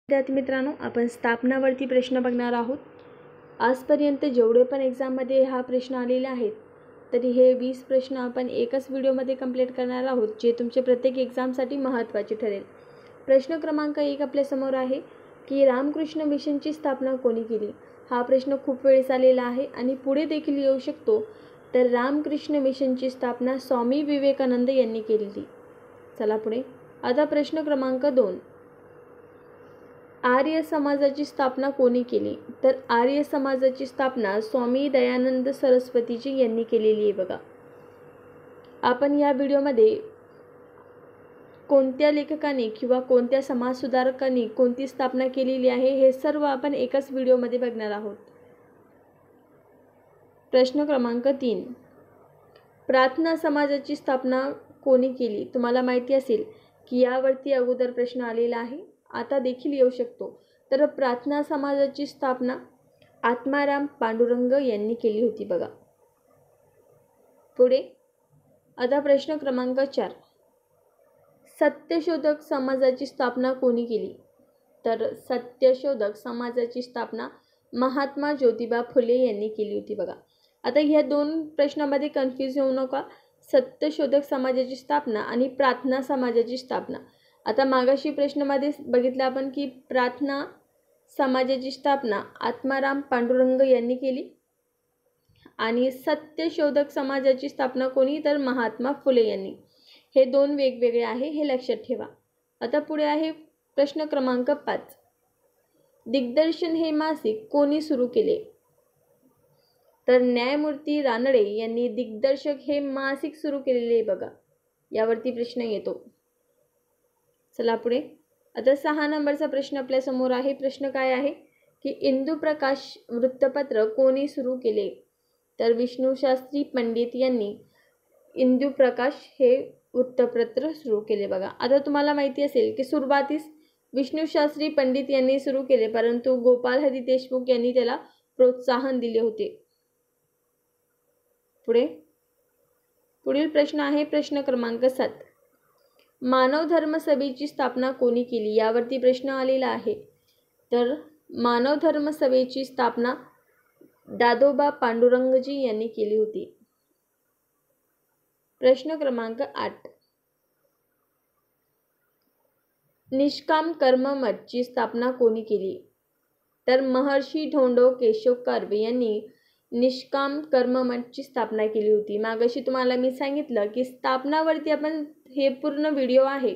विद्यार्थी मित्रांनो, आपण स्थापनावरती प्रश्न बघणार आहोत। आजपर्यंत जेवढे पण एक्झाममध्ये हा प्रश्न आलेले आहेत तरी हे 20 प्रश्न आपण एकच व्हिडिओमध्ये कंप्लीट करणार आहोत, जे तुमचे प्रत्येक एक्झामसाठी महत्त्वाचे ठरेल। प्रश्न क्रमांक 1 आपल्या समोर आहे की रामकृष्ण मिशनची स्थापना कोणी केली। हा प्रश्न खूप वेळेस आलेला आहे आणि पुढे देखील येऊ शकतो। तर रामकृष्ण मिशनची स्थापना स्वामी विवेकानंद यांनी केली। चला पुढे। आता प्रश्न क्रमांक 2, आर्य समाजाची स्थापना कोणी केली। तर आर्य समाजाची स्थापना स्वामी दयानंद सरस्वतीजी यांनी केलेली आहे बघा। आपण या व्हिडिओमध्ये कोणत्या लेखकाने किंवा कोणत्या समाजसुधारकांनी कोणती स्थापना केलेली आहे हे सर्व आपण एकाच व्हिडिओमध्ये बघणार आहोत। प्रश्न क्रमांक 3, प्रार्थना समाजाची स्थापना कोणी केली। तुम्हाला माहिती असेल की यावरती अगोदर प्रश्न आलेला आहे, आता देखील येऊ शकतो। तर प्रार्थना समाजाची स्थापना आत्माराम पांडुरंग यांनी केली होती बघा। पुढे आता प्रश्न क्रमांक 4, सत्यशोधक समाजाची स्थापना कोणी केली। तर सत्यशोधक समाजाची स्थापना महात्मा ज्योतिबा फुले यांनी केली होती बघा। आता ह्या दोन प्रश्नांमध्ये कन्फ्यूज होऊ नका। सत्यशोधक समाजाची स्थापना आणि प्रार्थना समाजाची स्थापना। आता मागाशी प्रश्नामध्ये बघितलं आपण की प्रार्थना समाजाची स्थापना आत्माराम पांडुरंग यांनी केली आणि सत्यशोधक समाजाची स्थापना कोणी, तर महात्मा फुले यांनी। हे दोन वेगवेगळे आहे, हे लक्षात ठेवा। आता पुढे आहे प्रश्न क्रमांक 5, दिग्दर्शन हे मासिक कोणी सुरू केले। तर न्यायमूर्ती रानडे यांनी दिग्दर्शक हे मासिक सुरू केलेले आहे बघा। यावरती प्रश्न येतो। चला पुढे। आता 6 नंबरचा प्रश्न आपल्या समोर आहे। प्रश्न काय आहे की इंदुप्रकाश वृत्तपत्र कोणी सुरू केले। तर विष्णुशास्त्री पंडित यांनी इंदुप्रकाश हे वृत्तपत्र सुरू केले बघा। आता तुम्हाला माहिती असेल की सुरुवातीस विष्णुशास्त्री पंडित यांनी सुरू केले, परंतु गोपाल हरी देशमुख यांनी त्याला प्रोत्साहन दिले होते। पुढील प्रश्न आहे प्रश्न क्रमांक 7, मानव धर्म सभेची स्थापना कोणी केली। यावरती प्रश्न आलेला आहे। तर मानव धर्म सभेची स्थापना दादोबा पांडुरंगजी यांनी केली होती। प्रश्न क्रमांक 8, निष्काम कर्म मठची स्थापना कोणी केली। तर महर्षी धोंडो केशव कर्वे यांनी निष्काम कर्म मठची स्थापना केली होती। मागाशी तुम्हाला मी सांगितलं की स्थापनावरती आपण हे पूर्ण व्हिडिओ आहे।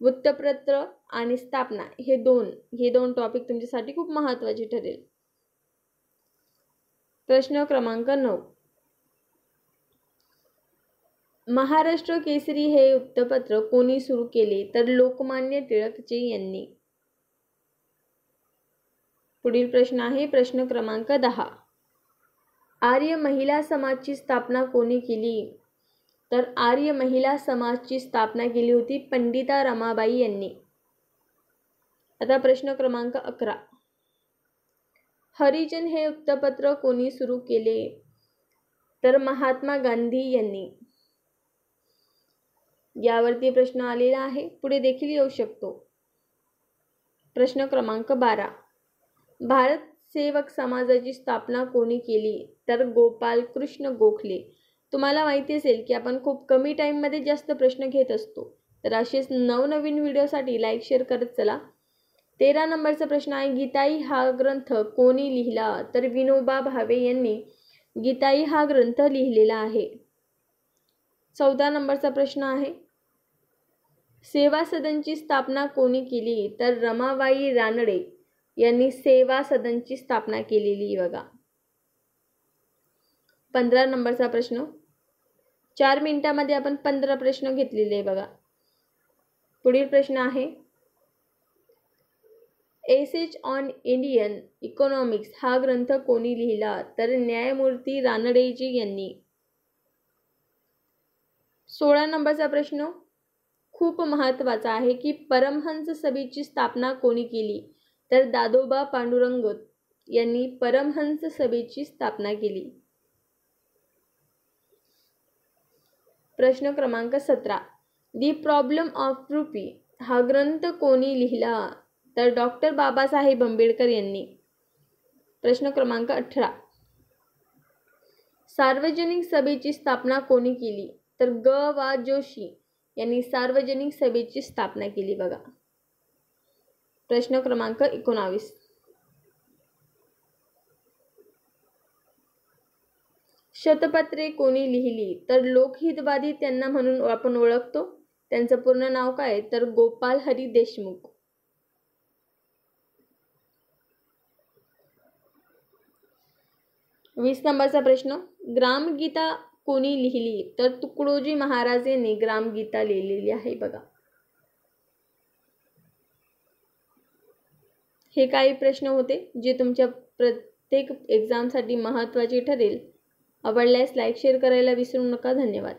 वृत्तपत्र आणि स्थापना हे दोन टॉपिक तुमच्यासाठी खूप महत्त्वाचे ठरेल। प्रश्न क्रमांक 9, महाराष्ट्र केसरी हे वृत्तपत्र कोणी सुरू केले। तर लोकमान्य टिळकजी यांनी। पुढील प्रश्न आहे प्रश्न क्रमांक 10, आर्य महिला समाजची स्थापना कोणी केली। तर आर्य महिला समाजची स्थापना केली होती पंडिता रमाबाई यांनी। आता प्रश्न क्रमांक 11, हरिजन हे वृत्तपत्र कोणी सुरू केले। तर महात्मा गांधी यांनी। यावरती प्रश्न आलेला आहे, पुढे देखील येऊ शकतो। प्रश्न क्रमांक 12, भारत सेवक समाजाची स्थापना कोणी केली। तर गोपाल कृष्ण गोखले। तुम्हाला माहिती असेल की आपण खूप कमी टाईममध्ये जास्त प्रश्न घेत असतो, तर असेच नवनवीन व्हिडिओसाठी लाईक शेअर करत चला। 13 नंबरचा प्रश्न आहे, गीताई हा ग्रंथ कोणी लिहिला। तर विनोबा भावे यांनी गीताई हा ग्रंथ लिहिलेला आहे। 14 नंबरचा प्रश्न आहे, सेवा सदनची स्थापना कोणी केली। तर रमाबाई रानडे यांनी सेवा सदनची स्थापना केलेली बघा। 15 नंबरचा प्रश्न, 4 मिनिटांमध्ये आपण 15 प्रश्न घेतलेले आहे बघा। पुढील प्रश्न आहे, एसेज ऑन इंडियन इकॉनॉमिक्स हा ग्रंथ कोणी लिहिला। तर न्यायमूर्ती रानडेजी यांनी। 16 नंबरचा प्रश्न खूप महत्त्वाचा आहे की परमहंस सभेची स्थापना कोणी केली। तर दादोबा पांडुरंग यांनी परमहंस सभेची स्थापना केली। प्रश्न क्रमांक 17, दी प्रॉब्लेम ऑफ रुपी हा ग्रंथ कोणी लिहिला। तर डॉक्टर बाबासाहेब आंबेडकर यांनी. प्रश्न क्रमांक 18. सार्वजनिक सभेची स्थापना कोणी केली? तर ग. जोशी यांनी सार्वजनिक सभेची स्थापना केली बघा. प्रश्न क्रमांक 19. शतपत्रे कोणी लिहिली? तर लोकहितवादी त्यांना म्हणून आपण ओळखतो. त्यांचं पूर्ण नाव काय? तर गोपाल हरी देशमुख. 20 नंबरचा प्रश्न. ग्रामगीता कोणी लिहिली? तर तुकडोजी महाराज यांनी ग्रामगीता लिहिलेली आहे बघा. हे काही प्रश्न होते जे तुमच्या प्रत्येक एक्झामसाठी महत्त्वाचे ठरेल. आवडल्यास लाईक शेअर करायला विसरू नका. धन्यवाद.